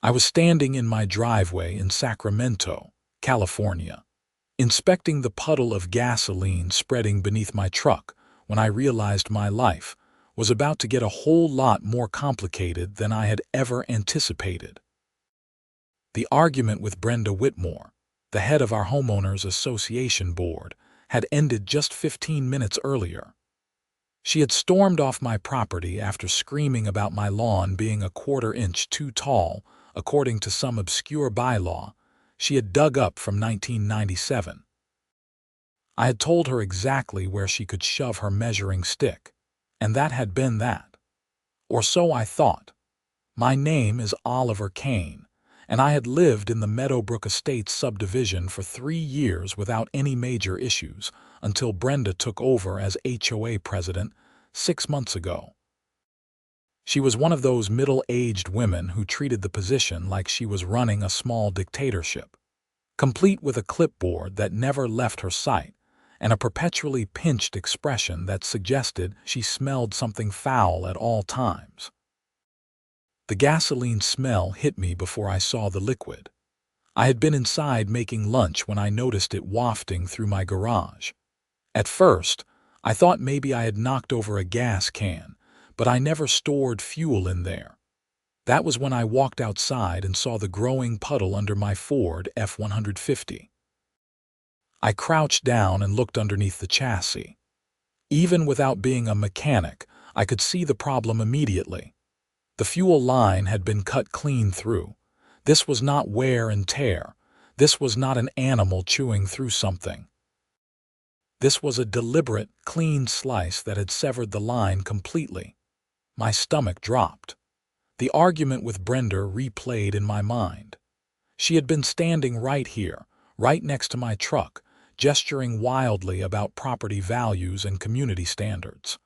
I was standing in my driveway in Sacramento, California, inspecting the puddle of gasoline spreading beneath my truck when I realized my life was about to get a whole lot more complicated than I had ever anticipated. The argument with Brenda Whitmore, the head of our Homeowners Association board, had ended just 15 minutes earlier. She had stormed off my property after screaming about my lawn being a quarter-inch too tall, according to some obscure bylaw she had dug up from 1997. I had told her exactly where she could shove her measuring stick, and that had been that. Or so I thought. My name is Oliver Kane, and I had lived in the Meadowbrook Estates subdivision for 3 years without any major issues until Brenda took over as HOA president 6 months ago. She was one of those middle-aged women who treated the position like she was running a small dictatorship, complete with a clipboard that never left her sight and a perpetually pinched expression that suggested she smelled something foul at all times. The gasoline smell hit me before I saw the liquid. I had been inside making lunch when I noticed it wafting through my garage. At first, I thought maybe I had knocked over a gas can, but I never stored fuel in there. That was when I walked outside and saw the growing puddle under my Ford F-150. I crouched down and looked underneath the chassis. Even without being a mechanic, I could see the problem immediately. The fuel line had been cut clean through. This was not wear and tear. This was not an animal chewing through something. This was a deliberate, clean slice that had severed the line completely. My stomach dropped. The argument with Brenda replayed in my mind. She had been standing right here, right next to my truck, gesturing wildly about property values and community standards.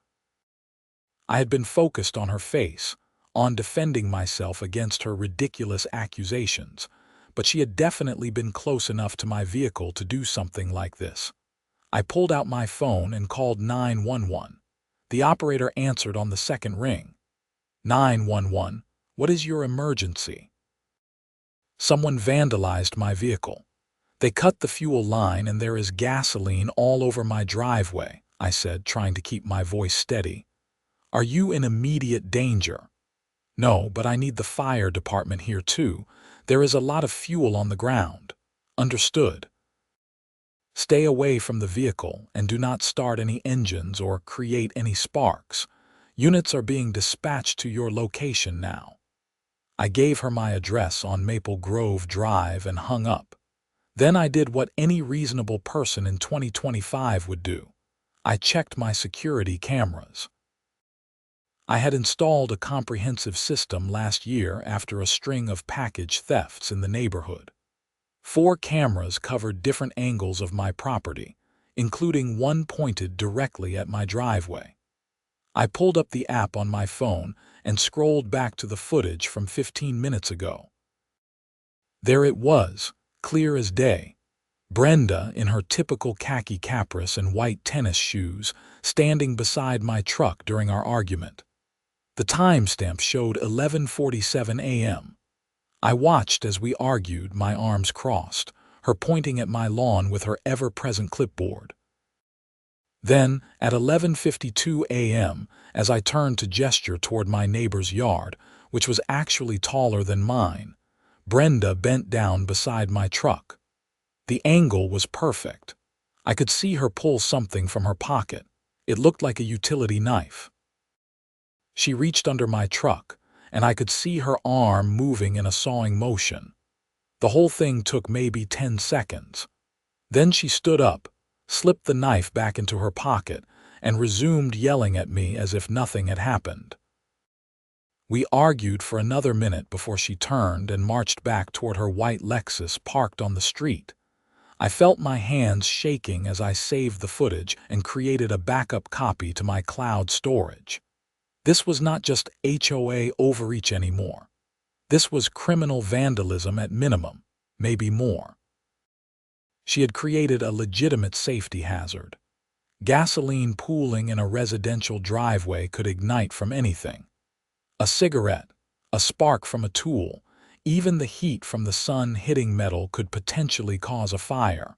I had been focused on her face, on defending myself against her ridiculous accusations, but she had definitely been close enough to my vehicle to do something like this. I pulled out my phone and called 911. The operator answered on the second ring. 911, what is your emergency? Someone vandalized my vehicle. They cut the fuel line and there is gasoline all over my driveway, I said, trying to keep my voice steady. Are you in immediate danger? No, but I need the fire department here too. There is a lot of fuel on the ground. Understood. Stay away from the vehicle and do not start any engines or create any sparks. Units are being dispatched to your location now. I gave her my address on Maple Grove Drive and hung up. Then I did what any reasonable person in 2025 would do. I checked my security cameras. I had installed a comprehensive system last year after a string of package thefts in the neighborhood. 4 cameras covered different angles of my property, including one pointed directly at my driveway. I pulled up the app on my phone and scrolled back to the footage from 15 minutes ago. There it was, clear as day. Brenda, in her typical khaki Caprice and white tennis shoes, standing beside my truck during our argument. The timestamp showed 11:47 a.m. I watched as we argued, my arms crossed, her pointing at my lawn with her ever-present clipboard. Then, at 11:52 a.m., as I turned to gesture toward my neighbor's yard, which was actually taller than mine, Brenda bent down beside my truck. The angle was perfect. I could see her pull something from her pocket. It looked like a utility knife. She reached under my truck, and I could see her arm moving in a sawing motion. The whole thing took maybe 10 seconds. Then she stood up, slipped the knife back into her pocket, and resumed yelling at me as if nothing had happened. We argued for another minute before she turned and marched back toward her white Lexus parked on the street. I felt my hands shaking as I saved the footage and created a backup copy to my cloud storage. This was not just HOA overreach anymore. This was criminal vandalism at minimum, maybe more. She had created a legitimate safety hazard. Gasoline pooling in a residential driveway could ignite from anything. A cigarette, a spark from a tool, Even the heat from the sun hitting metal could potentially cause a fire.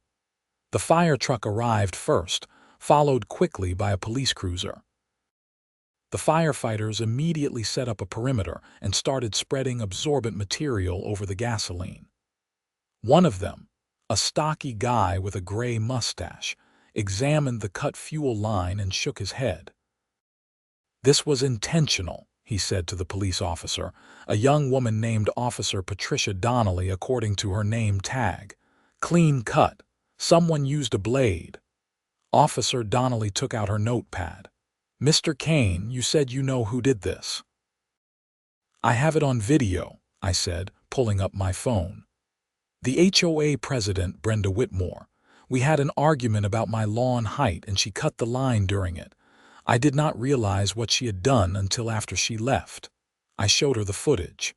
The fire truck arrived first, followed quickly by a police cruiser. The firefighters immediately set up a perimeter and started spreading absorbent material over the gasoline. One of them, a stocky guy with a gray mustache, examined the cut fuel line and shook his head. "This was intentional," he said to the police officer, a young woman named Officer Patricia Donnelly according to her name tag. "Clean cut. Someone used a blade." Officer Donnelly took out her notepad. "Mr. Kane, you said you know who did this." "I have it on video," I said, pulling up my phone. "The HOA president, Brenda Whitmore. We had an argument about my lawn height and she cut the line during it. I did not realize what she had done until after she left. I showed her the footage."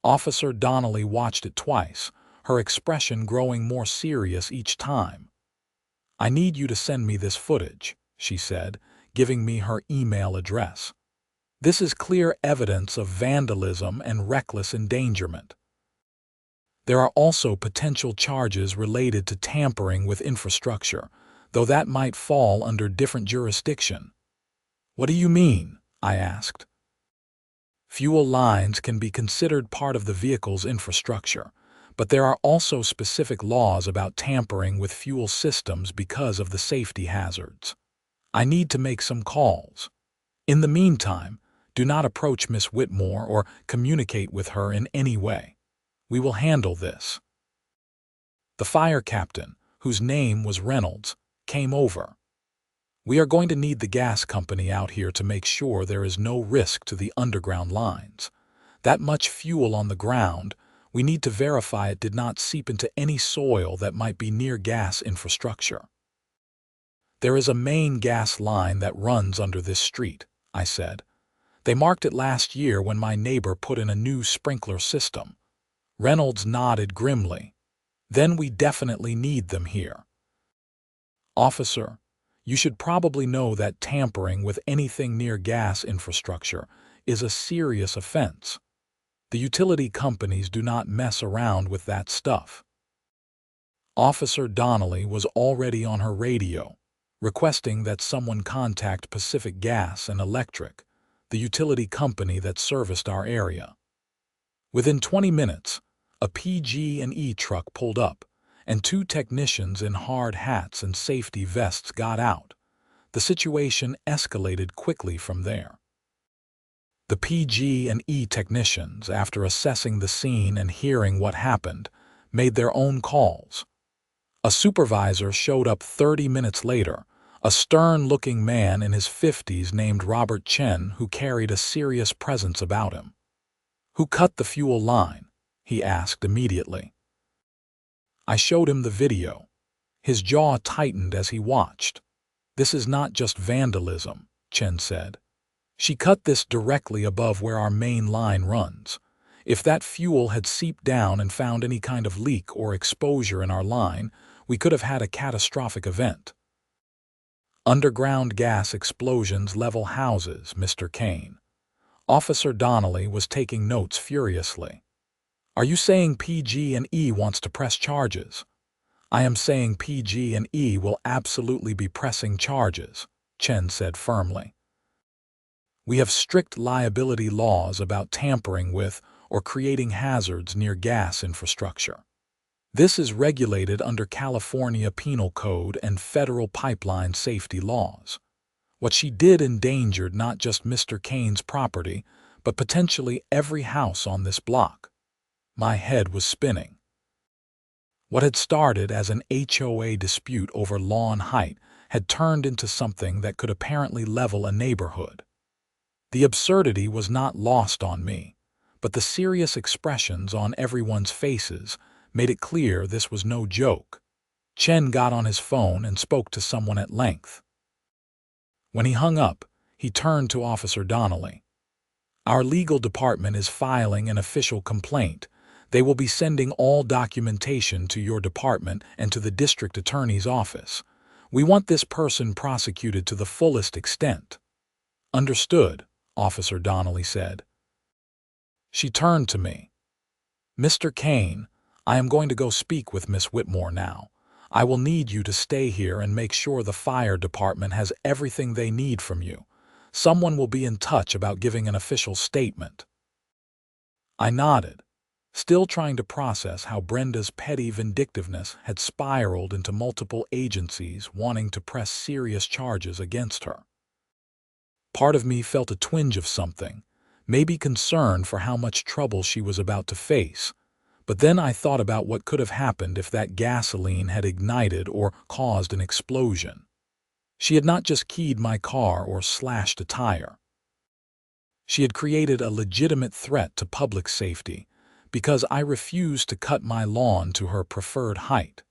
Officer Donnelly watched it twice, her expression growing more serious each time. "I need you to send me this footage," she said, giving me her email address. "This is clear evidence of vandalism and reckless endangerment. There are also potential charges related to tampering with infrastructure, though that might fall under different jurisdiction." "What do you mean?" I asked. "Fuel lines can be considered part of the vehicle's infrastructure, but there are also specific laws about tampering with fuel systems because of the safety hazards. I need to make some calls. In the meantime, do not approach Miss Whitmore or communicate with her in any way. We will handle this." The fire captain, whose name was Reynolds, came over. "We are going to need the gas company out here to make sure there is no risk to the underground lines. That much fuel on the ground, we need to verify it did not seep into any soil that might be near gas infrastructure." "There is a main gas line that runs under this street," I said. "They marked it last year when my neighbor put in a new sprinkler system." Reynolds nodded grimly. "Then we definitely need them here." "Officer, you should probably know that tampering with anything near gas infrastructure is a serious offense. The utility companies do not mess around with that stuff." Officer Donnelly was already on her radio, requesting that someone contact Pacific Gas and Electric, the utility company that serviced our area. Within 20 minutes, a PG&E truck pulled up, and 2 technicians in hard hats and safety vests got out. The situation escalated quickly from there. The PG&E technicians, after assessing the scene and hearing what happened, made their own calls. A supervisor showed up 30 minutes later, a stern-looking man in his 50s named Robert Chen who carried a serious presence about him. "Who cut the fuel line?" he asked immediately. I showed him the video. His jaw tightened as he watched. "This is not just vandalism," Chen said. "She cut this directly above where our main line runs. If that fuel had seeped down and found any kind of leak or exposure in our line, we could have had a catastrophic event. Underground gas explosions level houses, Mr. Kane." Officer Donnelly was taking notes furiously. "Are you saying PG&E wants to press charges?" "I am saying PG&E will absolutely be pressing charges," Chen said firmly. "We have strict liability laws about tampering with or creating hazards near gas infrastructure. This is regulated under California Penal Code and federal pipeline safety laws. What she did endangered not just Mr. Kane's property, but potentially every house on this block." My head was spinning. What had started as an HOA dispute over lawn height had turned into something that could apparently level a neighborhood. The absurdity was not lost on me, but the serious expressions on everyone's faces made it clear this was no joke. Chen got on his phone and spoke to someone at length. When he hung up, he turned to Officer Donnelly. "Our legal department is filing an official complaint. They will be sending all documentation to your department and to the district attorney's office. We want this person prosecuted to the fullest extent." "Understood," Officer Donnelly said. She turned to me. "Mr. Kane, I am going to go speak with Miss Whitmore now. I will need you to stay here and make sure the fire department has everything they need from you. Someone will be in touch about giving an official statement." I nodded, still trying to process how Brenda's petty vindictiveness had spiraled into multiple agencies wanting to press serious charges against her. Part of me felt a twinge of something, maybe concern for how much trouble she was about to face. But then I thought about what could have happened if that gasoline had ignited or caused an explosion. She had not just keyed my car or slashed a tire. She had created a legitimate threat to public safety because I refused to cut my lawn to her preferred height.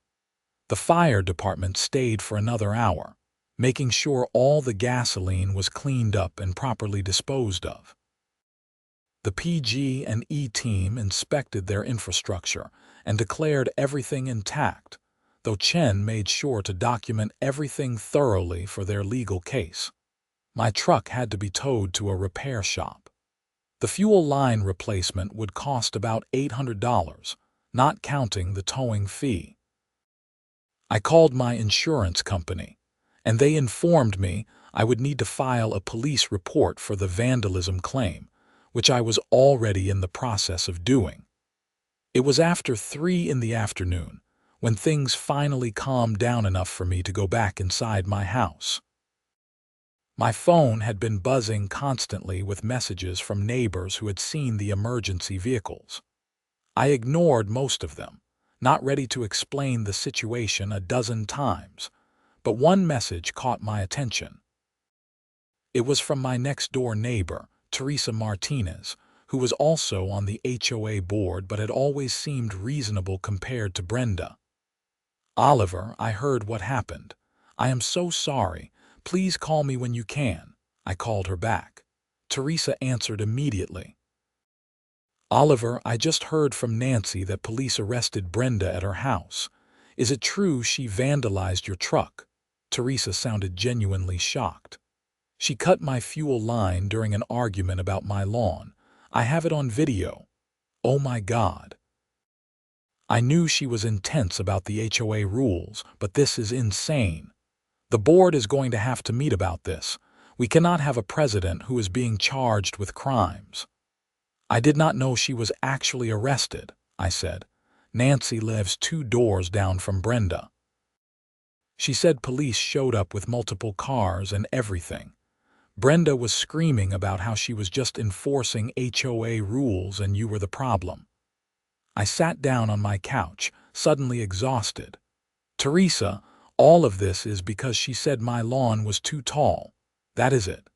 The fire department stayed for another hour, making sure all the gasoline was cleaned up and properly disposed of. The PG&E team inspected their infrastructure and declared everything intact, though Chen made sure to document everything thoroughly for their legal case. My truck had to be towed to a repair shop. The fuel line replacement would cost about $800, not counting the towing fee. I called my insurance company, and they informed me I would need to file a police report for the vandalism claim, which I was already in the process of doing. It was after 3 in the afternoon when things finally calmed down enough for me to go back inside my house. My phone had been buzzing constantly with messages from neighbors who had seen the emergency vehicles. I ignored most of them, not ready to explain the situation a dozen times, but one message caught my attention. It was from my next-door neighbor, Teresa Martinez, who was also on the HOA board but had always seemed reasonable compared to Brenda. "Oliver, I heard what happened. I am so sorry. Please call me when you can," I called her back. Teresa answered immediately. "Oliver, I just heard from Nancy that police arrested Brenda at her house. Is it true she vandalized your truck?" Teresa sounded genuinely shocked. "She cut my fuel line during an argument about my lawn. I have it on video." Oh my God. I knew she was intense about the HOA rules, but this is insane. The board is going to have to meet about this. We cannot have a president who is being charged with crimes. "I did not know she was actually arrested," I said. "Nancy lives 2 doors down from Brenda." She said police showed up with multiple cars and everything. Brenda was screaming about how she was just enforcing HOA rules and you were the problem. I sat down on my couch, suddenly exhausted. "Teresa, all of this is because she said my lawn was too tall. That is it.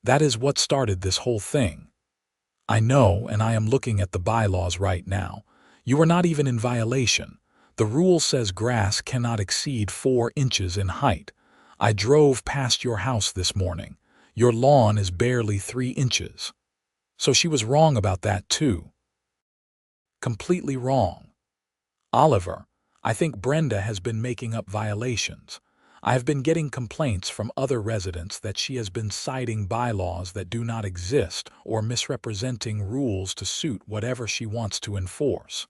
That is what started this whole thing. I know, and I am looking at the bylaws right now. You are not even in violation. The rule says grass cannot exceed 4 inches in height. I drove past your house this morning. Your lawn is barely 3 inches. So she was wrong about that too. Completely wrong. Oliver, I think Brenda has been making up violations. I have been getting complaints from other residents that she has been citing bylaws that do not exist or misrepresenting rules to suit whatever she wants to enforce."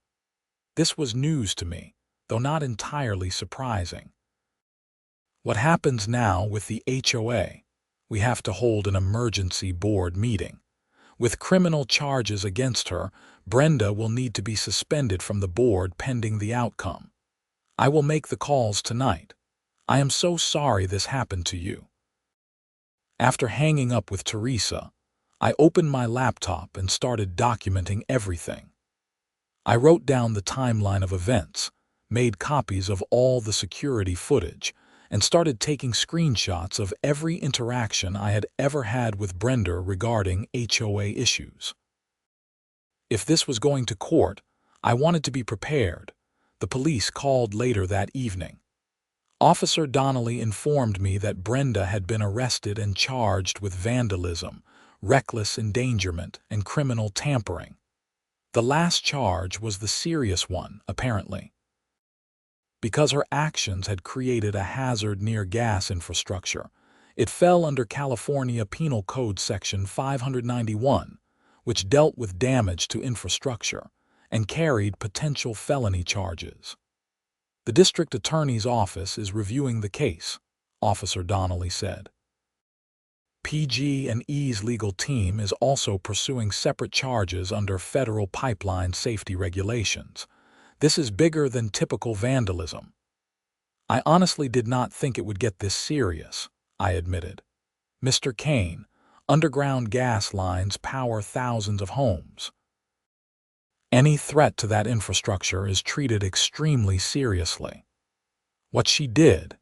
This was news to me, though not entirely surprising. "What happens now with the HOA? We have to hold an emergency board meeting. With criminal charges against her, Brenda will need to be suspended from the board pending the outcome. I will make the calls tonight. I am so sorry this happened to you." After hanging up with Teresa, I opened my laptop and started documenting everything. I wrote down the timeline of events, made copies of all the security footage, and started taking screenshots of every interaction I had ever had with Brenda regarding HOA issues. If this was going to court, I wanted to be prepared. The police called later that evening. Officer Donnelly informed me that Brenda had been arrested and charged with vandalism, reckless endangerment, and criminal tampering. The last charge was the serious one, apparently. Because her actions had created a hazard near gas infrastructure, it fell under California Penal Code Section 591, which dealt with damage to infrastructure, and carried potential felony charges. The district attorney's office is reviewing the case, Officer Donnelly said. PG&E's legal team is also pursuing separate charges under federal pipeline safety regulations. This is bigger than typical vandalism. I honestly did not think it would get this serious, I admitted. Mr. Kane, underground gas lines power thousands of homes. Any threat to that infrastructure is treated extremely seriously. What she did,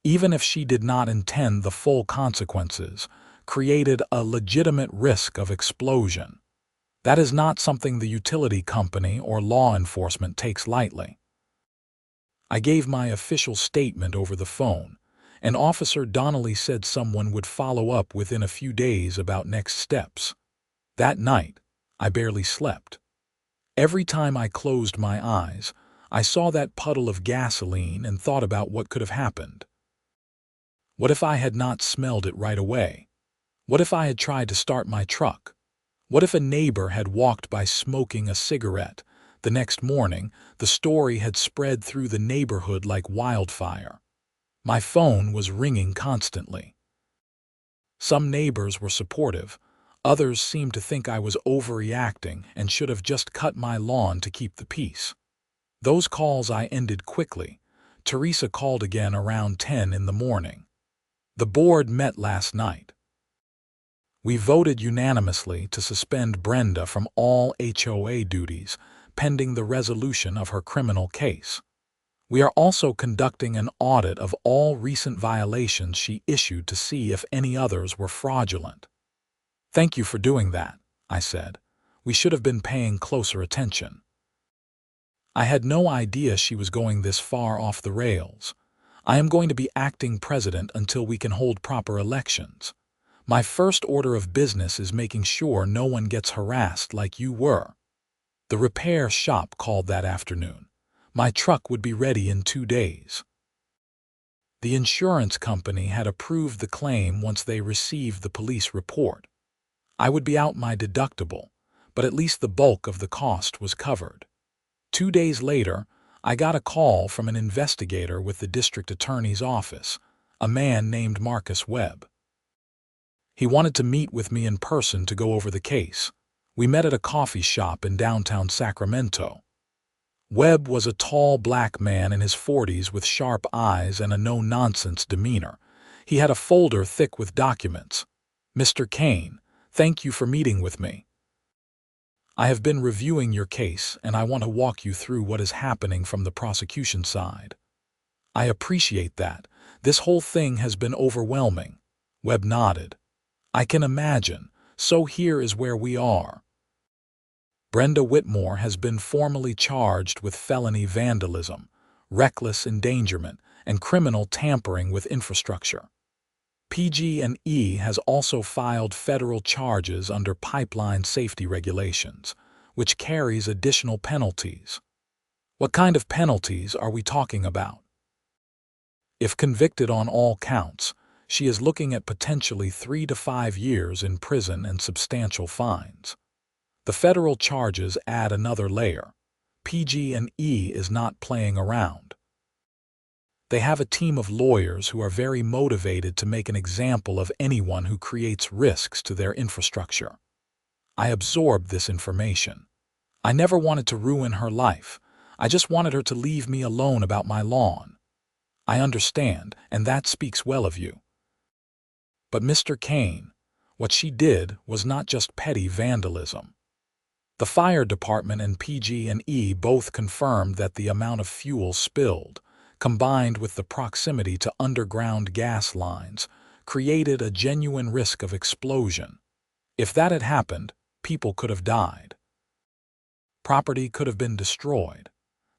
even if she did not intend the full consequences, created a legitimate risk of explosion. That is not something the utility company or law enforcement takes lightly. I gave my official statement over the phone, and Officer Donnelly said someone would follow up within a few days about next steps. That night, I barely slept. Every time I closed my eyes, I saw that puddle of gasoline and thought about what could have happened. What if I had not smelled it right away? What if I had tried to start my truck? What if a neighbor had walked by smoking a cigarette? The next morning, the story had spread through the neighborhood like wildfire. My phone was ringing constantly. Some neighbors were supportive. Others seemed to think I was overreacting and should have just cut my lawn to keep the peace. Those calls I ended quickly. Teresa called again around 10 in the morning. The board met last night. We voted unanimously to suspend Brenda from all HOA duties, pending the resolution of her criminal case. We are also conducting an audit of all recent violations she issued to see if any others were fraudulent. Thank you for doing that, I said. We should have been paying closer attention. I had no idea she was going this far off the rails. I am going to be acting president until we can hold proper elections. My first order of business is making sure no one gets harassed like you were. The repair shop called that afternoon. My truck would be ready in 2 days. The insurance company had approved the claim once they received the police report. I would be out my deductible, but at least the bulk of the cost was covered. 2 days later, I got a call from an investigator with the district attorney's office, a man named Marcus Webb. He wanted to meet with me in person to go over the case. We met at a coffee shop in downtown Sacramento. Webb was a tall black man in his 40s with sharp eyes and a no-nonsense demeanor. He had a folder thick with documents. "Mr. Kane, thank you for meeting with me. I have been reviewing your case and I want to walk you through what is happening from the prosecution side." "I appreciate that. This whole thing has been overwhelming." Webb nodded. "I can imagine. So here is where we are. Brenda Whitmore has been formally charged with felony vandalism, reckless endangerment, and criminal tampering with infrastructure. PG&E has also filed federal charges under pipeline safety regulations, which carries additional penalties. What kind of penalties are we talking about? If convicted on all counts, she is looking at potentially 3 to 5 years in prison and substantial fines. The federal charges add another layer. PG&E is not playing around. They have a team of lawyers who are very motivated to make an example of anyone who creates risks to their infrastructure. I absorbed this information. I never wanted to ruin her life. I just wanted her to leave me alone about my lawn. I understand, and that speaks well of you. But Mr. Kane, what she did was not just petty vandalism. The fire department and PG&E both confirmed that the amount of fuel spilled, combined with the proximity to underground gas lines, created a genuine risk of explosion. If that had happened, people could have died. Property could have been destroyed.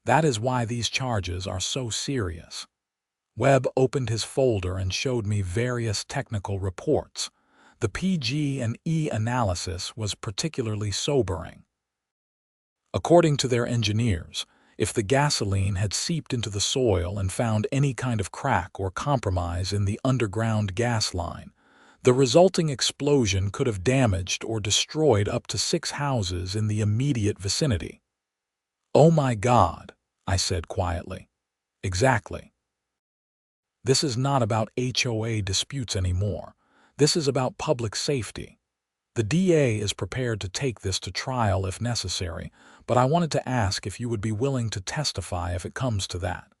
That is why these charges are so serious. Webb opened his folder and showed me various technical reports. The PG&E analysis was particularly sobering. According to their engineers, if the gasoline had seeped into the soil and found any kind of crack or compromise in the underground gas line, the resulting explosion could have damaged or destroyed up to 6 houses in the immediate vicinity. "Oh my God," I said quietly. "Exactly. This is not about HOA disputes anymore. This is about public safety. The DA is prepared to take this to trial if necessary, but I wanted to ask if you would be willing to testify if it comes to that."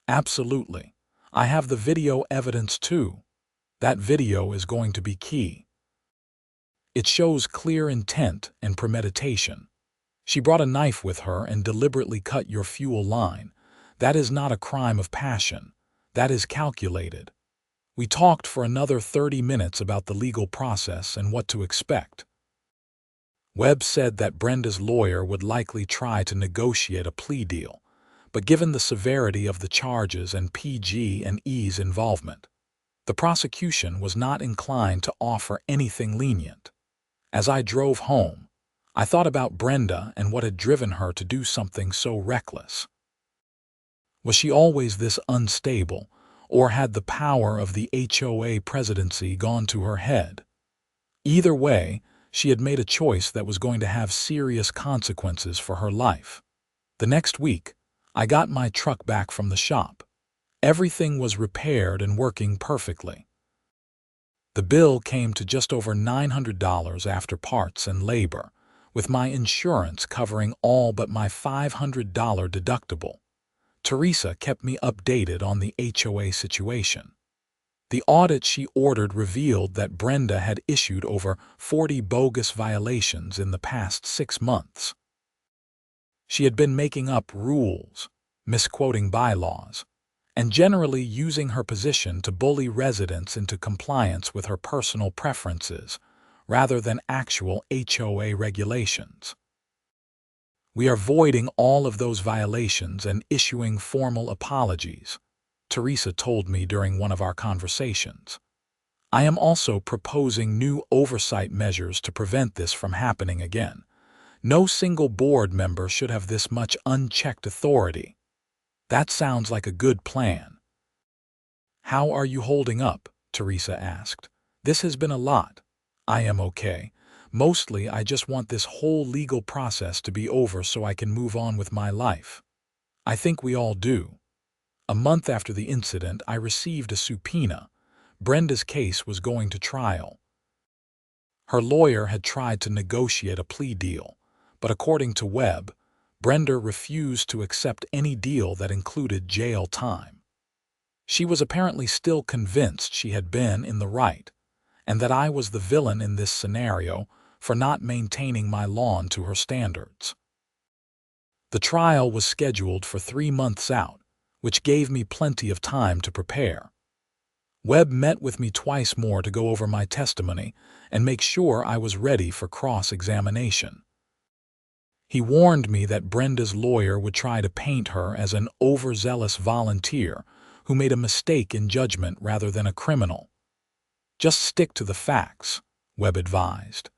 "Absolutely. I have the video evidence too. That video is going to be key. It shows clear intent and premeditation. She brought a knife with her and deliberately cut your fuel line. That is not a crime of passion. That is calculated." We talked for another 30 minutes about the legal process and what to expect. Webb said that Brenda's lawyer would likely try to negotiate a plea deal, but given the severity of the charges and PG&E's involvement, the prosecution was not inclined to offer anything lenient. As I drove home, I thought about Brenda and what had driven her to do something so reckless. Was she always this unstable, or had the power of the HOA presidency gone to her head? Either way, she had made a choice that was going to have serious consequences for her life. The next week, I got my truck back from the shop. Everything was repaired and working perfectly. The bill came to just over $900 after parts and labor, with my insurance covering all but my $500 deductible. Teresa kept me updated on the HOA situation. The audit she ordered revealed that Brenda had issued over 40 bogus violations in the past 6 months. She had been making up rules, misquoting bylaws, and generally using her position to bully residents into compliance with her personal preferences rather than actual HOA regulations. "We are voiding all of those violations and issuing formal apologies," Teresa told me during one of our conversations. "I am also proposing new oversight measures to prevent this from happening again. No single board member should have this much unchecked authority." "That sounds like a good plan." "How are you holding up?" Teresa asked. "This has been a lot." "I am okay. Mostly I just want this whole legal process to be over so I can move on with my life." "I think we all do." A month after the incident, I received a subpoena. Brenda's case was going to trial. Her lawyer had tried to negotiate a plea deal, but according to Webb, Brenda refused to accept any deal that included jail time. She was apparently still convinced she had been in the right, and that I was the villain in this scenario for not maintaining my lawn to her standards. The trial was scheduled for 3 months out, which gave me plenty of time to prepare. Webb met with me twice more to go over my testimony and make sure I was ready for cross-examination. He warned me that Brenda's lawyer would try to paint her as an overzealous volunteer who made a mistake in judgment rather than a criminal. "Just stick to the facts," Webb advised.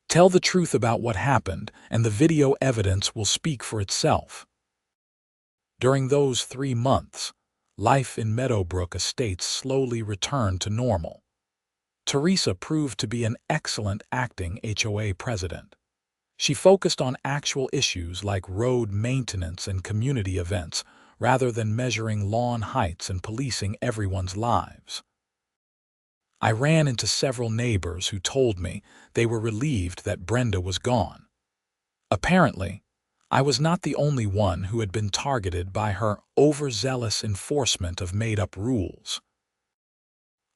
"Tell the truth about what happened, and the video evidence will speak for itself." During those 3 months, life in Meadowbrook Estates slowly returned to normal. Teresa proved to be an excellent acting HOA president. She focused on actual issues like road maintenance and community events, rather than measuring lawn heights and policing everyone's lives. I ran into several neighbors who told me they were relieved that Brenda was gone. Apparently, I was not the only one who had been targeted by her overzealous enforcement of made-up rules.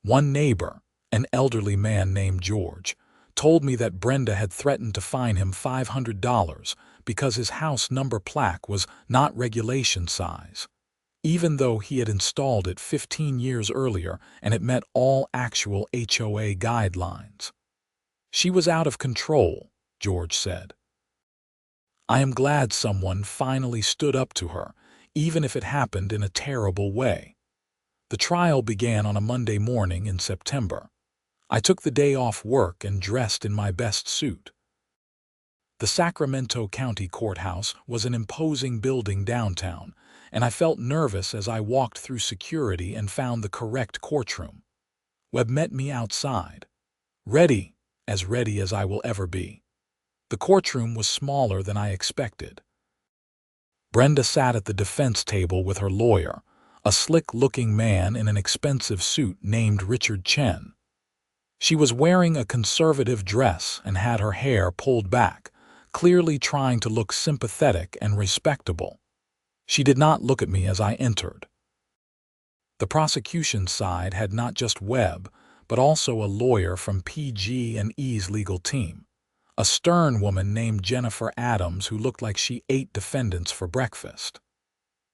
One neighbor, an elderly man named George, told me that Brenda had threatened to fine him $500 because his house number plaque was not regulation size, even though he had installed it 15 years earlier and it met all actual HOA guidelines. "She was out of control," George said. "I am glad someone finally stood up to her, even if it happened in a terrible way." The trial began on a Monday morning in September. I took the day off work and dressed in my best suit. The Sacramento County Courthouse was an imposing building downtown, and I felt nervous as I walked through security and found the correct courtroom. Webb met me outside, ready as I will ever be. The courtroom was smaller than I expected. Brenda sat at the defense table with her lawyer, a slick-looking man in an expensive suit named Richard Chen. She was wearing a conservative dress and had her hair pulled back, clearly trying to look sympathetic and respectable. She did not look at me as I entered. The prosecution side had not just Webb, but also a lawyer from PG&E's legal team, a stern woman named Jennifer Adams who looked like she ate defendants for breakfast.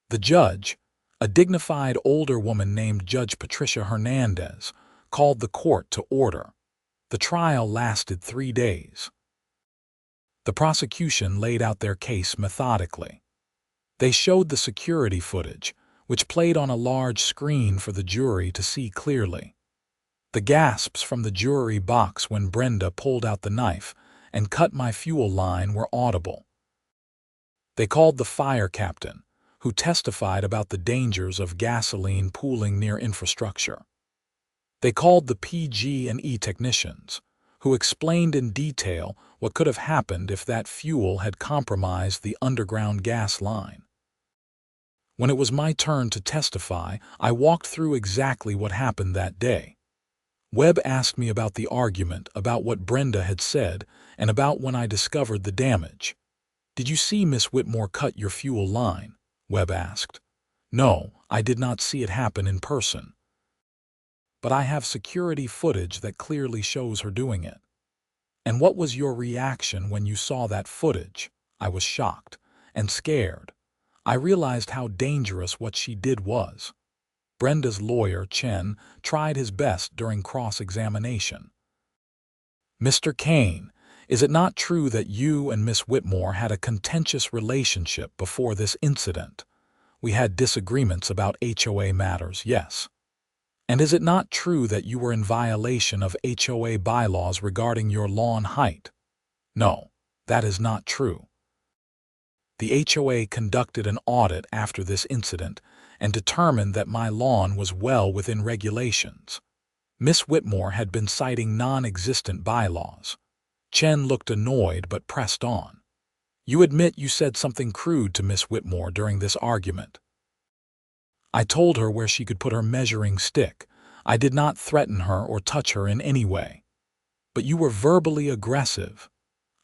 The judge, a dignified older woman named Judge Patricia Hernandez, called the court to order. The trial lasted 3 days. The prosecution laid out their case methodically. They showed the security footage, which played on a large screen for the jury to see clearly. The gasps from the jury box when Brenda pulled out the knife and cut my fuel line were audible. They called the fire captain, who testified about the dangers of gasoline pooling near infrastructure. They called the PG&E technicians, who explained in detail what could have happened if that fuel had compromised the underground gas line. When it was my turn to testify, I walked through exactly what happened that day. Webb asked me about the argument, about what Brenda had said, and about when I discovered the damage. "Did you see Miss Whitmore cut your fuel line?" Webb asked. "No, I did not see it happen in person. But I have security footage that clearly shows her doing it." "And what was your reaction when you saw that footage?" I was shocked and scared. I realized how dangerous what she did was. Brenda's lawyer, Chen, tried his best during cross-examination. "Mr. Kane, is it not true that you and Miss Whitmore had a contentious relationship before this incident? We had disagreements about HOA matters, yes. And is it not true that you were in violation of HOA bylaws regarding your lawn height?" "No, that is not true. The HOA conducted an audit after this incident and determined that my lawn was well within regulations. Miss Whitmore had been citing non-existent bylaws." Chen looked annoyed but pressed on. "You admit you said something crude to Miss Whitmore during this argument." "I told her where she could put her measuring stick. I did not threaten her or touch her in any way." "But you were verbally aggressive."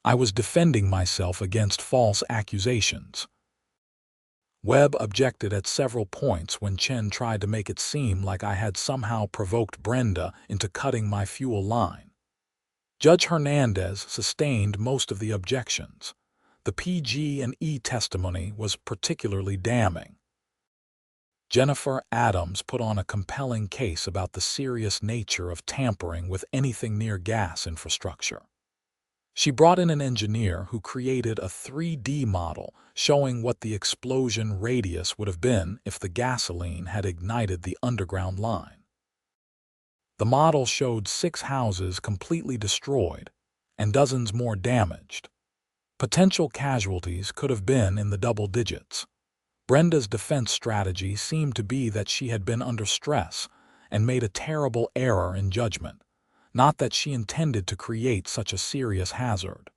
"I was defending myself against false accusations." Webb objected at several points when Chen tried to make it seem like I had somehow provoked Brenda into cutting my fuel line. Judge Hernandez sustained most of the objections. The PG&E testimony was particularly damning. Jennifer Adams put on a compelling case about the serious nature of tampering with anything near gas infrastructure. She brought in an engineer who created a 3D model showing what the explosion radius would have been if the gasoline had ignited the underground line. The model showed 6 houses completely destroyed and dozens more damaged. Potential casualties could have been in the double digits. Brenda's defense strategy seemed to be that she had been under stress and made a terrible error in judgment, not that she intended to create such a serious hazard.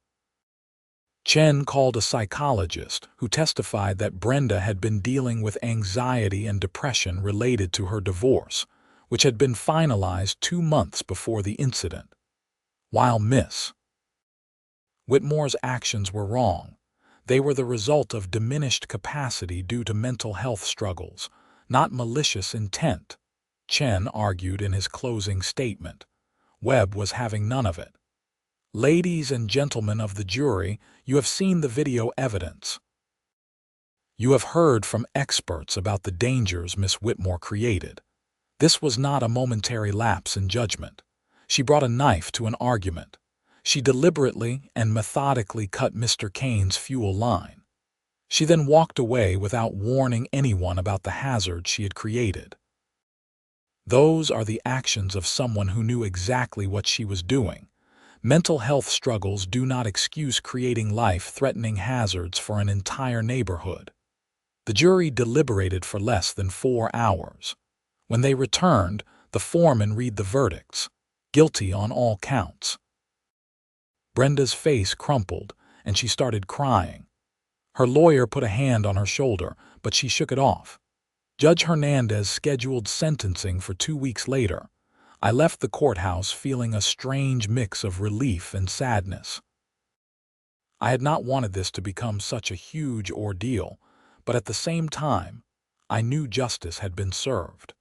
Chen called a psychologist who testified that Brenda had been dealing with anxiety and depression related to her divorce, which had been finalized 2 months before the incident. While Miss Whitmore's actions were wrong, they were the result of diminished capacity due to mental health struggles, not malicious intent, Chen argued in his closing statement. Webb was having none of it. "Ladies and gentlemen of the jury, you have seen the video evidence. You have heard from experts about the dangers Miss Whitmore created. This was not a momentary lapse in judgment. She brought a knife to an argument. She deliberately and methodically cut Mr. Kane's fuel line. She then walked away without warning anyone about the hazard she had created. Those are the actions of someone who knew exactly what she was doing. Mental health struggles do not excuse creating life-threatening hazards for an entire neighborhood." The jury deliberated for less than 4 hours. When they returned, the foreman read the verdicts: guilty on all counts. Brenda's face crumpled, and she started crying. Her lawyer put a hand on her shoulder, but she shook it off. Judge Hernandez scheduled sentencing for 2 weeks later. I left the courthouse feeling a strange mix of relief and sadness. I had not wanted this to become such a huge ordeal, but at the same time, I knew justice had been served.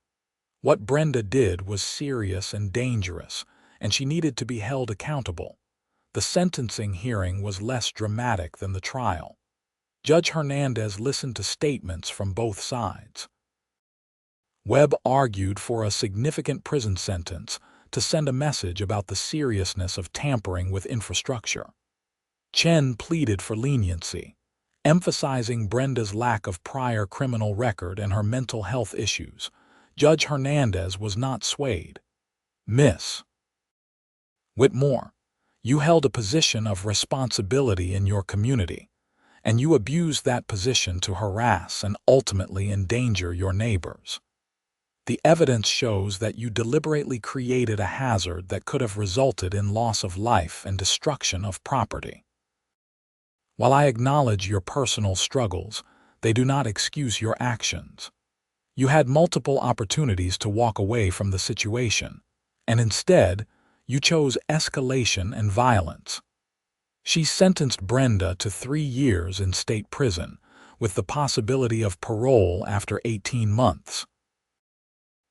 What Brenda did was serious and dangerous, and she needed to be held accountable. The sentencing hearing was less dramatic than the trial. Judge Hernandez listened to statements from both sides. Webb argued for a significant prison sentence to send a message about the seriousness of tampering with infrastructure. Chen pleaded for leniency, emphasizing Brenda's lack of prior criminal record and her mental health issues. Judge Hernandez was not swayed. Miss Whitmore, you held a position of responsibility in your community, and you abused that position to harass and ultimately endanger your neighbors. The evidence shows that you deliberately created a hazard that could have resulted in loss of life and destruction of property. While I acknowledge your personal struggles, they do not excuse your actions. You had multiple opportunities to walk away from the situation, and instead, you chose escalation and violence. She sentenced Brenda to 3 years in state prison, with the possibility of parole after 18 months.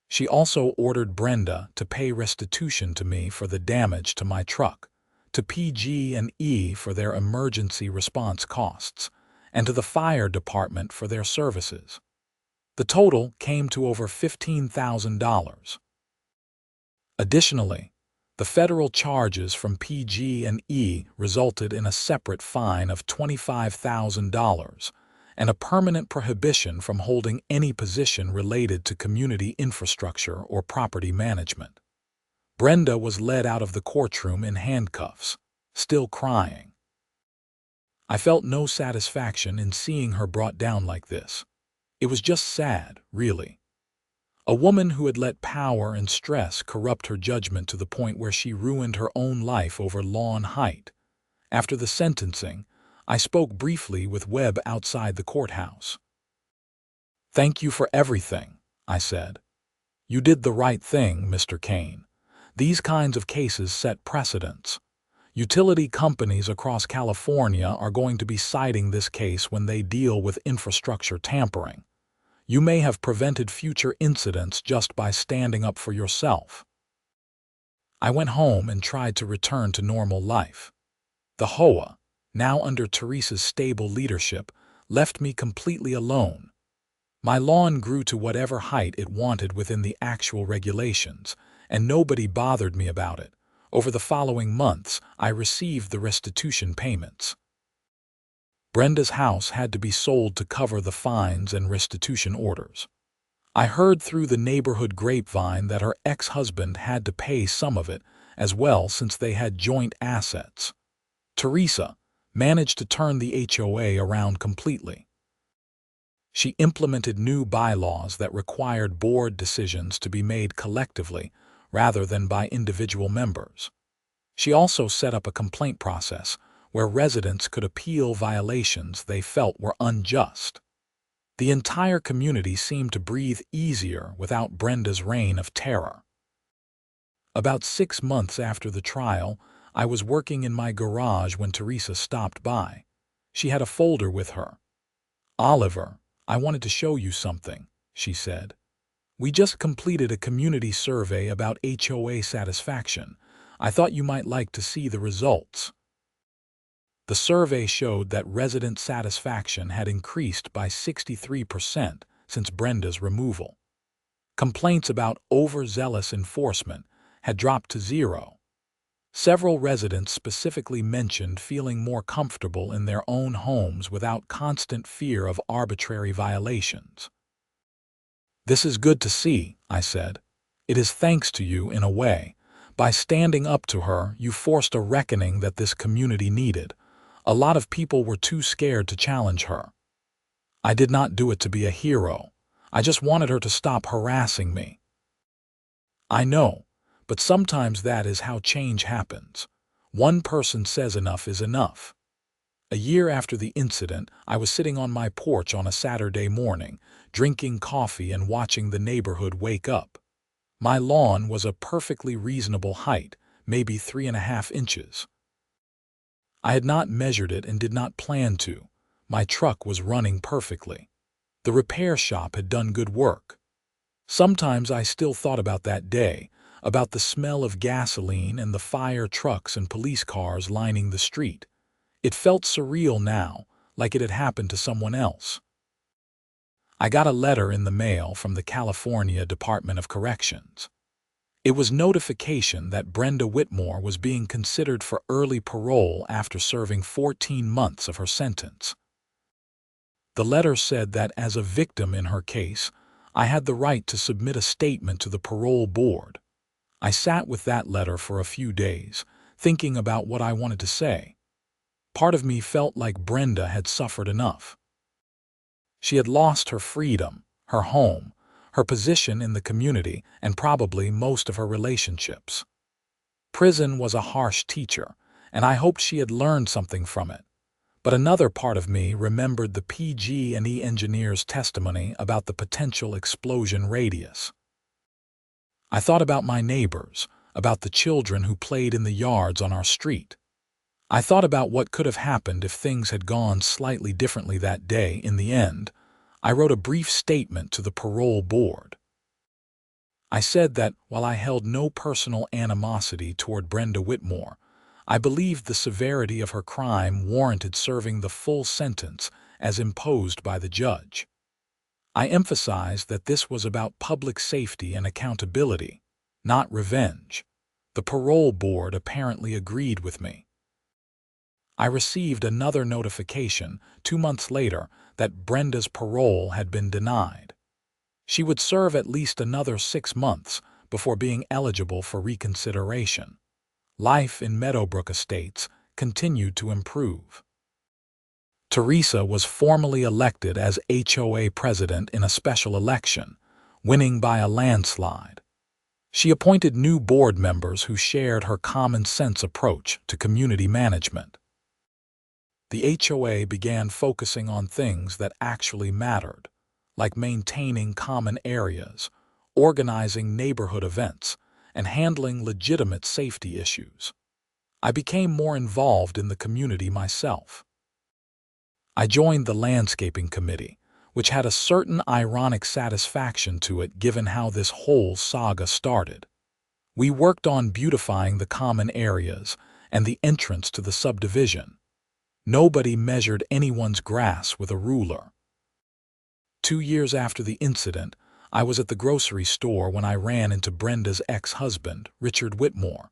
She also ordered Brenda to pay restitution to me for the damage to my truck, to PG&E for their emergency response costs, and to the fire department for their services. The total came to over $15,000. Additionally, the federal charges from PG&E resulted in a separate fine of $25,000 and a permanent prohibition from holding any position related to community infrastructure or property management. Brenda was led out of the courtroom in handcuffs, still crying. I felt no satisfaction in seeing her brought down like this. It was just sad, really. A woman who had let power and stress corrupt her judgment to the point where she ruined her own life over law and height. After the sentencing, I spoke briefly with Webb outside the courthouse. "Thank you for everything," I said. "You did the right thing, Mr. Kane. These kinds of cases set precedents. Utility companies across California are going to be citing this case when they deal with infrastructure tampering. You may have prevented future incidents just by standing up for yourself." I went home and tried to return to normal life. The HOA, now under Teresa's stable leadership, left me completely alone. My lawn grew to whatever height it wanted within the actual regulations, and nobody bothered me about it. Over the following months, I received the restitution payments. Brenda's house had to be sold to cover the fines and restitution orders. I heard through the neighborhood grapevine that her ex-husband had to pay some of it as well since they had joint assets. Teresa managed to turn the HOA around completely. She implemented new bylaws that required board decisions to be made collectively rather than by individual members. She also set up a complaint process where residents could appeal violations they felt were unjust. The entire community seemed to breathe easier without Brenda's reign of terror. About 6 months after the trial, I was working in my garage when Teresa stopped by. She had a folder with her. "Oliver, I wanted to show you something," she said. "We just completed a community survey about HOA satisfaction. I thought you might like to see the results." The survey showed that resident satisfaction had increased by 63% since Brenda's removal. Complaints about overzealous enforcement had dropped to 0. Several residents specifically mentioned feeling more comfortable in their own homes without constant fear of arbitrary violations. "This is good to see," I said. "It is thanks to you in a way. By standing up to her, you forced a reckoning that this community needed. A lot of people were too scared to challenge her. I did not do it to be a hero. I just wanted her to stop harassing me." "I know, but sometimes that is how change happens. One person says enough is enough." A year after the incident, I was sitting on my porch on a Saturday morning, drinking coffee and watching the neighborhood wake up. My lawn was a perfectly reasonable height, maybe 3.5 inches. I had not measured it and did not plan to. My truck was running perfectly. The repair shop had done good work. Sometimes I still thought about that day, about the smell of gasoline and the fire trucks and police cars lining the street. It felt surreal now, like it had happened to someone else. I got a letter in the mail from the California Department of Corrections. It was notification that Brenda Whitmore was being considered for early parole after serving 14 months of her sentence. The letter said that as a victim in her case, I had the right to submit a statement to the parole board. I sat with that letter for a few days, thinking about what I wanted to say. Part of me felt like Brenda had suffered enough. She had lost her freedom, her home, her position in the community, and probably most of her relationships. Prison was a harsh teacher, and I hoped she had learned something from it. But another part of me remembered the PG&E engineer's testimony about the potential explosion radius. I thought about my neighbors, about the children who played in the yards on our street. I thought about what could have happened if things had gone slightly differently that day. In the end, I wrote a brief statement to the parole board. I said that while I held no personal animosity toward Brenda Whitmore, I believed the severity of her crime warranted serving the full sentence as imposed by the judge. I emphasized that this was about public safety and accountability, not revenge. The parole board apparently agreed with me. I received another notification 2 months later that Brenda's parole had been denied. She would serve at least another 6 months before being eligible for reconsideration. Life in Meadowbrook Estates continued to improve. Teresa was formally elected as HOA president in a special election, winning by a landslide. She appointed new board members who shared her common-sense approach to community management. The HOA began focusing on things that actually mattered, like maintaining common areas, organizing neighborhood events, and handling legitimate safety issues. I became more involved in the community myself. I joined the landscaping committee, which had a certain ironic satisfaction to it given how this whole saga started. We worked on beautifying the common areas and the entrance to the subdivision. Nobody measured anyone's grass with a ruler. 2 years after the incident, I was at the grocery store when I ran into Brenda's ex-husband, Richard Whitmore.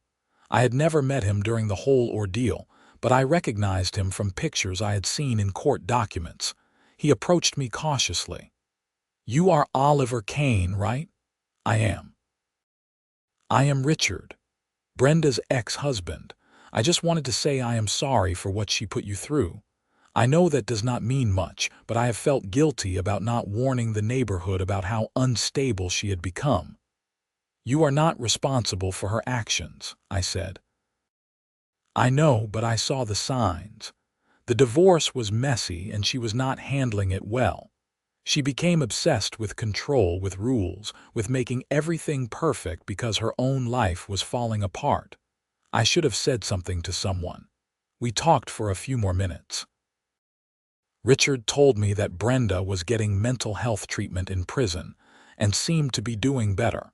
I had never met him during the whole ordeal, but I recognized him from pictures I had seen in court documents. He approached me cautiously. "You are Oliver Kane, right?" "I am." "I am Richard, Brenda's ex-husband. I just wanted to say I am sorry for what she put you through. I know that does not mean much, but I have felt guilty about not warning the neighborhood about how unstable she had become." "You are not responsible for her actions," I said. "I know, but I saw the signs. The divorce was messy and she was not handling it well. She became obsessed with control, with rules, with making everything perfect because her own life was falling apart. I should have said something to someone." We talked for a few more minutes. Richard told me that Brenda was getting mental health treatment in prison and seemed to be doing better.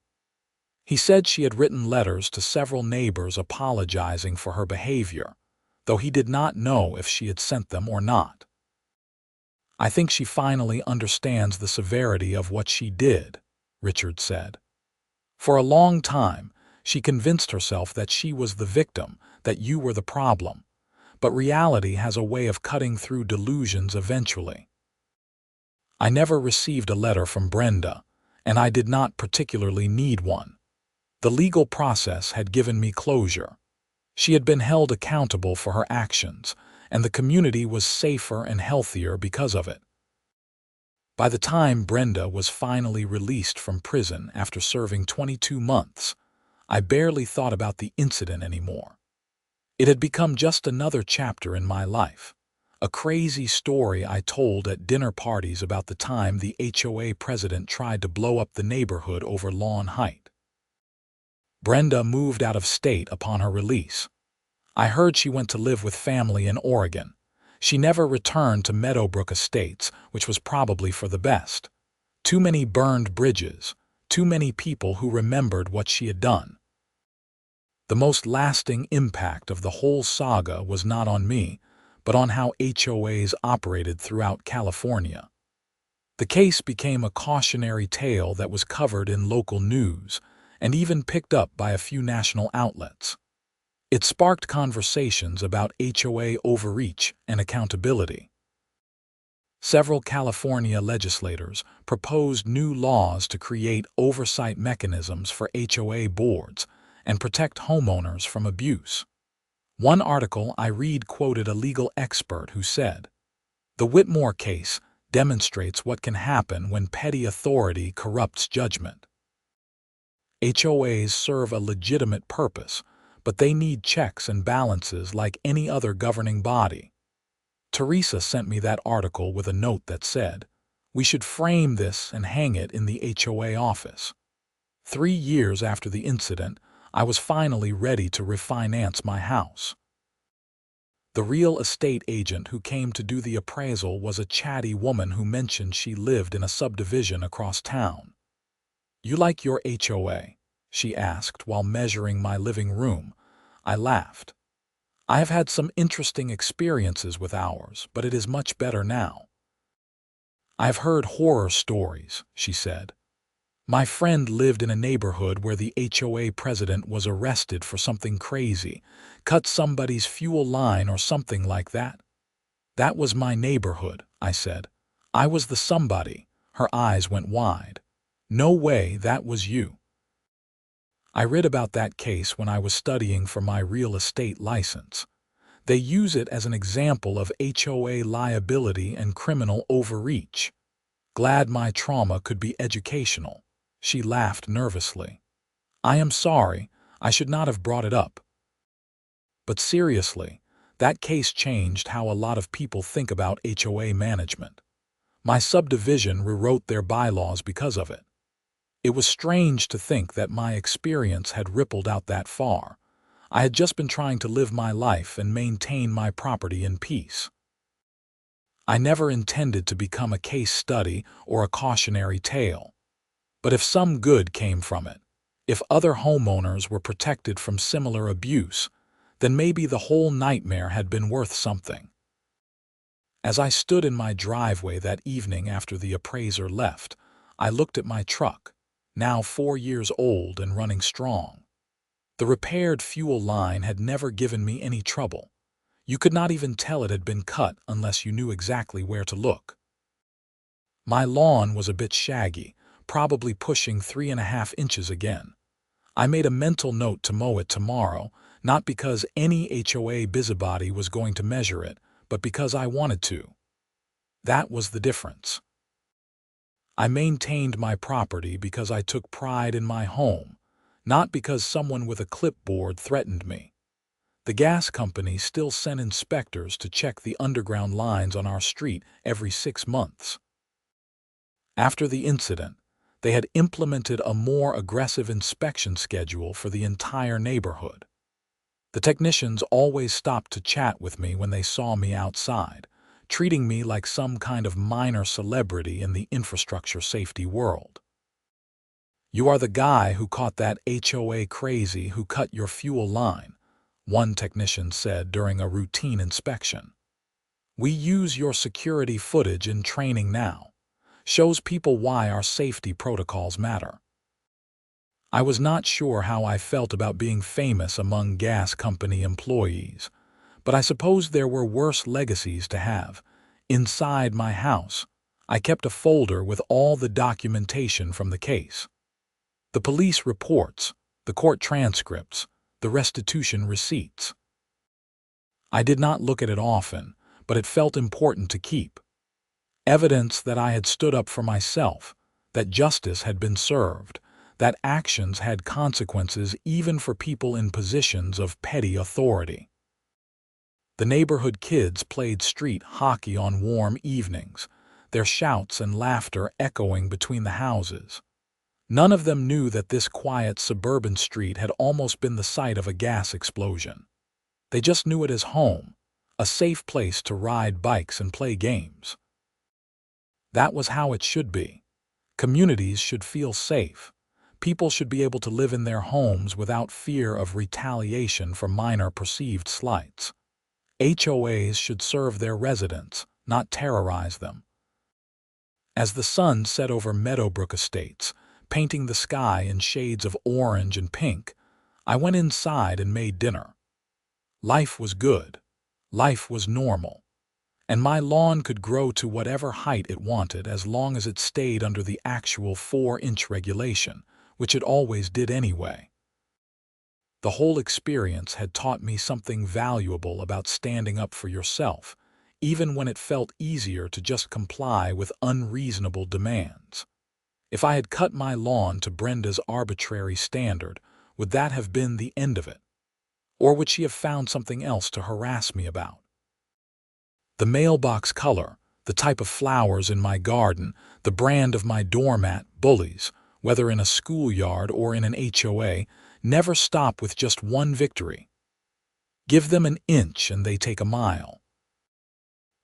He said she had written letters to several neighbors apologizing for her behavior, though he did not know if she had sent them or not. "I think she finally understands the severity of what she did," Richard said. "For a long time, she convinced herself that she was the victim, that you were the problem. But reality has a way of cutting through delusions eventually." I never received a letter from Brenda, and I did not particularly need one. The legal process had given me closure. She had been held accountable for her actions, and the community was safer and healthier because of it. By the time Brenda was finally released from prison after serving 22 months, I barely thought about the incident anymore. It had become just another chapter in my life, a crazy story I told at dinner parties about the time the HOA president tried to blow up the neighborhood over lawn height. Brenda moved out of state upon her release. I heard she went to live with family in Oregon. She never returned to Meadowbrook Estates, which was probably for the best. Too many burned bridges, too many people who remembered what she had done. The most lasting impact of the whole saga was not on me, but on how HOAs operated throughout California. The case became a cautionary tale that was covered in local news and even picked up by a few national outlets. It sparked conversations about HOA overreach and accountability. Several California legislators proposed new laws to create oversight mechanisms for HOA boards and protect homeowners from abuse. One article I read quoted a legal expert who said, "The Whitmore case demonstrates what can happen when petty authority corrupts judgment." HOAs serve a legitimate purpose, but they need checks and balances like any other governing body. Teresa sent me that article with a note that said, "We should frame this and hang it in the HOA office." 3 years after the incident, I was finally ready to refinance my house. The real estate agent who came to do the appraisal was a chatty woman who mentioned she lived in a subdivision across town. "You like your HOA?" she asked while measuring my living room. I laughed. "I have had some interesting experiences with ours, but it is much better now." "I've heard horror stories," she said. "My friend lived in a neighborhood where the HOA president was arrested for something crazy, cut somebody's fuel line or something like that." "That was my neighborhood," I said. "I was the somebody." Her eyes went wide. "No way, that was you." I read about that case when I was studying for my real estate license. They use it as an example of HOA liability and criminal overreach. Glad my trauma could be educational. She laughed nervously. "I am sorry, I should not have brought it up." But seriously, that case changed how a lot of people think about HOA management. My subdivision rewrote their bylaws because of it. It was strange to think that my experience had rippled out that far. I had just been trying to live my life and maintain my property in peace. I never intended to become a case study or a cautionary tale. But if some good came from it, if other homeowners were protected from similar abuse, then maybe the whole nightmare had been worth something. As I stood in my driveway that evening after the appraiser left, I looked at my truck, now 4 years old and running strong. The repaired fuel line had never given me any trouble. You could not even tell it had been cut unless you knew exactly where to look. My lawn was a bit shaggy, probably pushing 3.5 inches again. I made a mental note to mow it tomorrow, not because any HOA busybody was going to measure it, but because I wanted to. That was the difference. I maintained my property because I took pride in my home, not because someone with a clipboard threatened me. The gas company still sent inspectors to check the underground lines on our street every 6 months. After the incident, they had implemented a more aggressive inspection schedule for the entire neighborhood. The technicians always stopped to chat with me when they saw me outside, treating me like some kind of minor celebrity in the infrastructure safety world. "You are the guy who caught that HOA crazy who cut your fuel line," one technician said during a routine inspection. "We use your security footage in training now. Shows people why our safety protocols matter." I was not sure how I felt about being famous among gas company employees, but I suppose there were worse legacies to have. Inside my house, I kept a folder with all the documentation from the case. The police reports, the court transcripts, the restitution receipts. I did not look at it often, but it felt important to keep. Evidence that I had stood up for myself, that justice had been served, that actions had consequences even for people in positions of petty authority. The neighborhood kids played street hockey on warm evenings, their shouts and laughter echoing between the houses. None of them knew that this quiet suburban street had almost been the site of a gas explosion. They just knew it as home, a safe place to ride bikes and play games. That was how it should be. Communities should feel safe. People should be able to live in their homes without fear of retaliation for minor perceived slights. HOAs should serve their residents, not terrorize them. As the sun set over Meadowbrook Estates, painting the sky in shades of orange and pink, I went inside and made dinner. Life was good. Life was normal. And my lawn could grow to whatever height it wanted as long as it stayed under the actual 4-inch regulation, which it always did anyway. The whole experience had taught me something valuable about standing up for yourself, even when it felt easier to just comply with unreasonable demands. If I had cut my lawn to Brenda's arbitrary standard, would that have been the end of it? Or would she have found something else to harass me about? The mailbox color, the type of flowers in my garden, the brand of my doormat, bullies, whether in a schoolyard or in an HOA, never stop with just one victory. Give them an inch and they take a mile.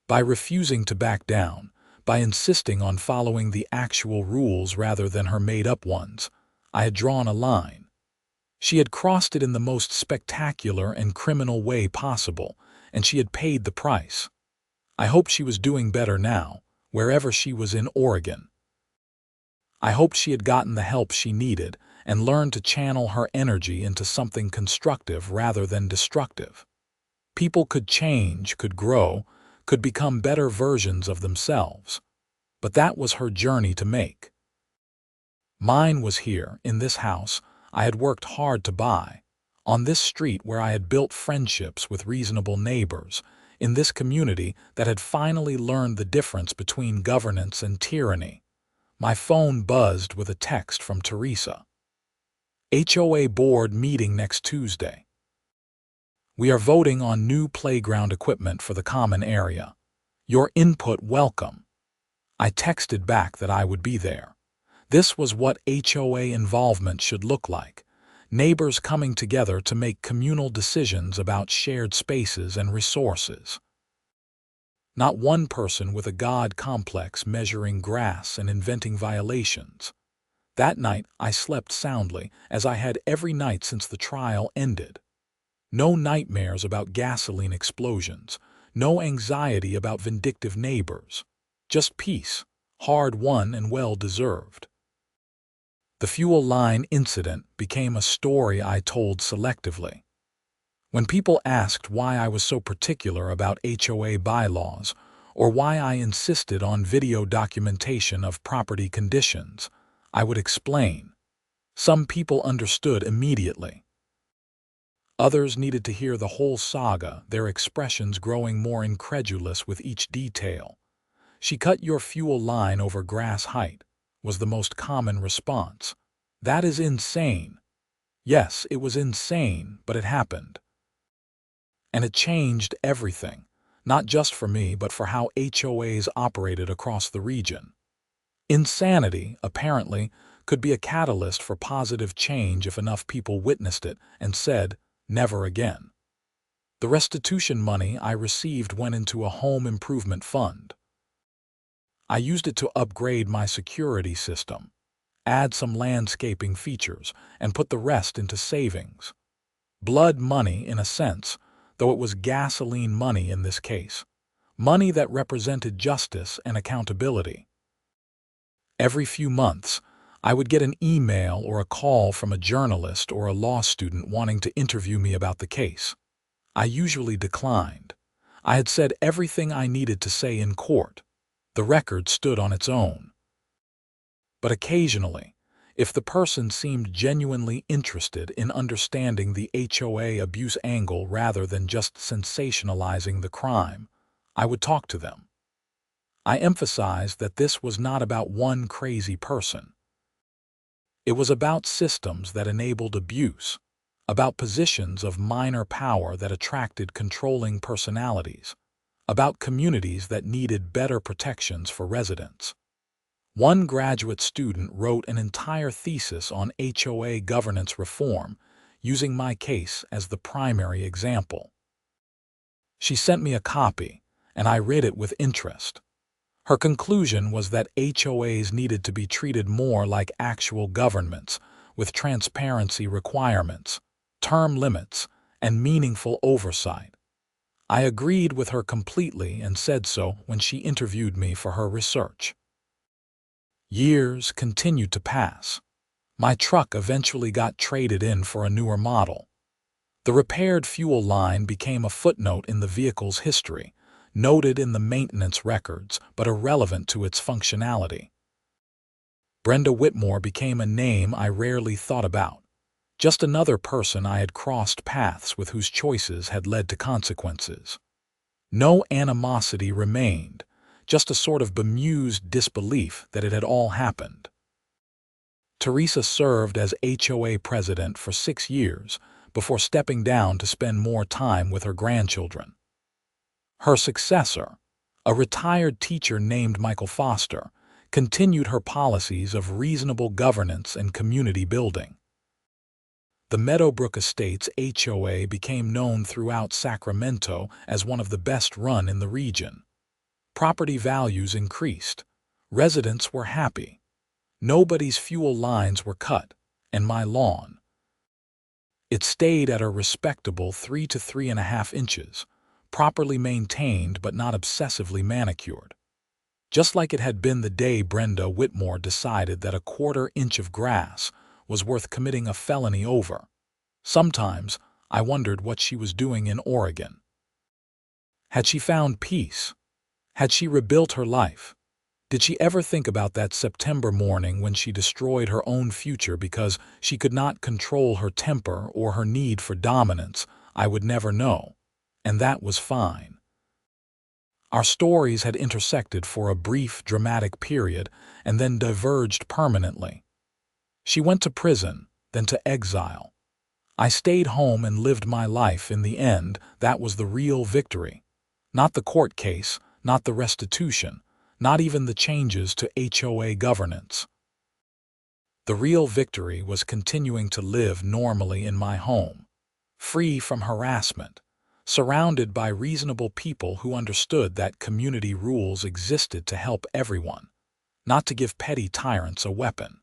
By refusing to back down, by insisting on following the actual rules rather than her made-up ones, I had drawn a line. She had crossed it in the most spectacular and criminal way possible, and she had paid the price. I hoped she was doing better now, wherever she was in Oregon. I hoped she had gotten the help she needed and learned to channel her energy into something constructive rather than destructive. People could change, could grow, could become better versions of themselves. But that was her journey to make. Mine was here, in this house I had worked hard to buy, on this street where I had built friendships with reasonable neighbors, in this community that had finally learned the difference between governance and tyranny. My phone buzzed with a text from Teresa. HOA board meeting next Tuesday. We are voting on new playground equipment for the common area. Your input welcome. I texted back that I would be there. This was what HOA involvement should look like. Neighbors coming together to make communal decisions about shared spaces and resources. Not one person with a God complex measuring grass and inventing violations. That night I slept soundly, as I had every night since the trial ended. No nightmares about gasoline explosions, no anxiety about vindictive neighbors. Just peace, hard-won and well-deserved. The fuel line incident became a story I told selectively. When people asked why I was so particular about HOA bylaws, or why I insisted on video documentation of property conditions, I would explain. Some people understood immediately. Others needed to hear the whole saga, their expressions growing more incredulous with each detail. "She cut your fuel line over grass height," was the most common response. "That is insane." Yes, it was insane, but it happened. And it changed everything, not just for me, but for how HOAs operated across the region. Insanity, apparently, could be a catalyst for positive change if enough people witnessed it and said, "Never again." The restitution money I received went into a home improvement fund. I used it to upgrade my security system, add some landscaping features, and put the rest into savings. Blood money, in a sense, though it was gasoline money in this case. Money that represented justice and accountability. Every few months, I would get an email or a call from a journalist or a law student wanting to interview me about the case. I usually declined. I had said everything I needed to say in court. The record stood on its own. But occasionally, if the person seemed genuinely interested in understanding the HOA abuse angle rather than just sensationalizing the crime, I would talk to them. I emphasized that this was not about one crazy person. It was about systems that enabled abuse, about positions of minor power that attracted controlling personalities, about communities that needed better protections for residents. One graduate student wrote an entire thesis on HOA governance reform, using my case as the primary example. She sent me a copy, and I read it with interest. Her conclusion was that HOAs needed to be treated more like actual governments, with transparency requirements, term limits, and meaningful oversight. I agreed with her completely and said so when she interviewed me for her research. Years continued to pass. My truck eventually got traded in for a newer model. The repaired fuel line became a footnote in the vehicle's history, noted in the maintenance records but irrelevant to its functionality. Brenda Whitmore became a name I rarely thought about, just another person I had crossed paths with whose choices had led to consequences. No animosity remained, just a sort of bemused disbelief that it had all happened. Teresa served as HOA president for 6 years before stepping down to spend more time with her grandchildren. Her successor, a retired teacher named Michael Foster, continued her policies of reasonable governance and community building. The Meadowbrook Estates HOA became known throughout Sacramento as one of the best run in the region. Property values increased. Residents were happy. Nobody's fuel lines were cut, and my lawn. It stayed at a respectable 3 to 3.5 inches, properly maintained but not obsessively manicured. Just like it had been the day Brenda Whitmore decided that a 1/4 inch of grass was worth committing a felony over. Sometimes I wondered what she was doing in Oregon. Had she found peace? Had she rebuilt her life? Did she ever think about that September morning when she destroyed her own future because she could not control her temper or her need for dominance? I would never know, and that was fine. Our stories had intersected for a brief, dramatic period and then diverged permanently. She went to prison, then to exile. I stayed home and lived my life. In the end, that was the real victory. Not the court case, not the restitution, not even the changes to HOA governance. The real victory was continuing to live normally in my home, free from harassment, surrounded by reasonable people who understood that community rules existed to help everyone, not to give petty tyrants a weapon.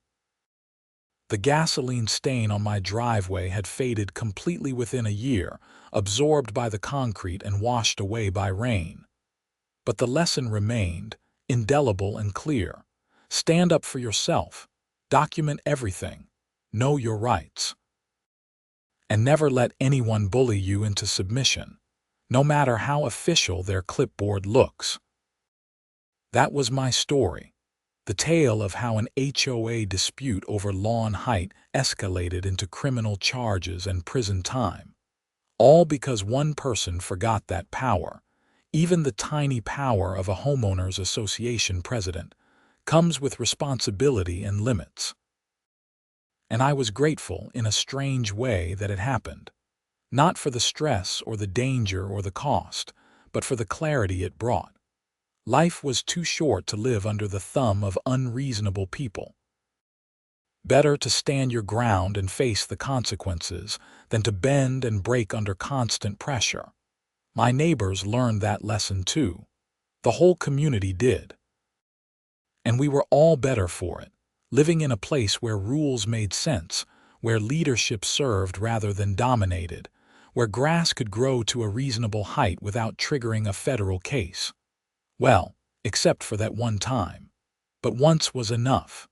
The gasoline stain on my driveway had faded completely within a year, absorbed by the concrete and washed away by rain. But the lesson remained, indelible and clear. Stand up for yourself. Document everything. Know your rights. And never let anyone bully you into submission, no matter how official their clipboard looks. That was my story. The tale of how an HOA dispute over lawn height escalated into criminal charges and prison time. All because one person forgot that power, even the tiny power of a homeowners association president, comes with responsibility and limits. And I was grateful in a strange way that it happened. Not for the stress or the danger or the cost, but for the clarity it brought. Life was too short to live under the thumb of unreasonable people. Better to stand your ground and face the consequences than to bend and break under constant pressure. My neighbors learned that lesson too. The whole community did. And we were all better for it, living in a place where rules made sense, where leadership served rather than dominated, where grass could grow to a reasonable height without triggering a federal case. Well, except for that one time. But once was enough.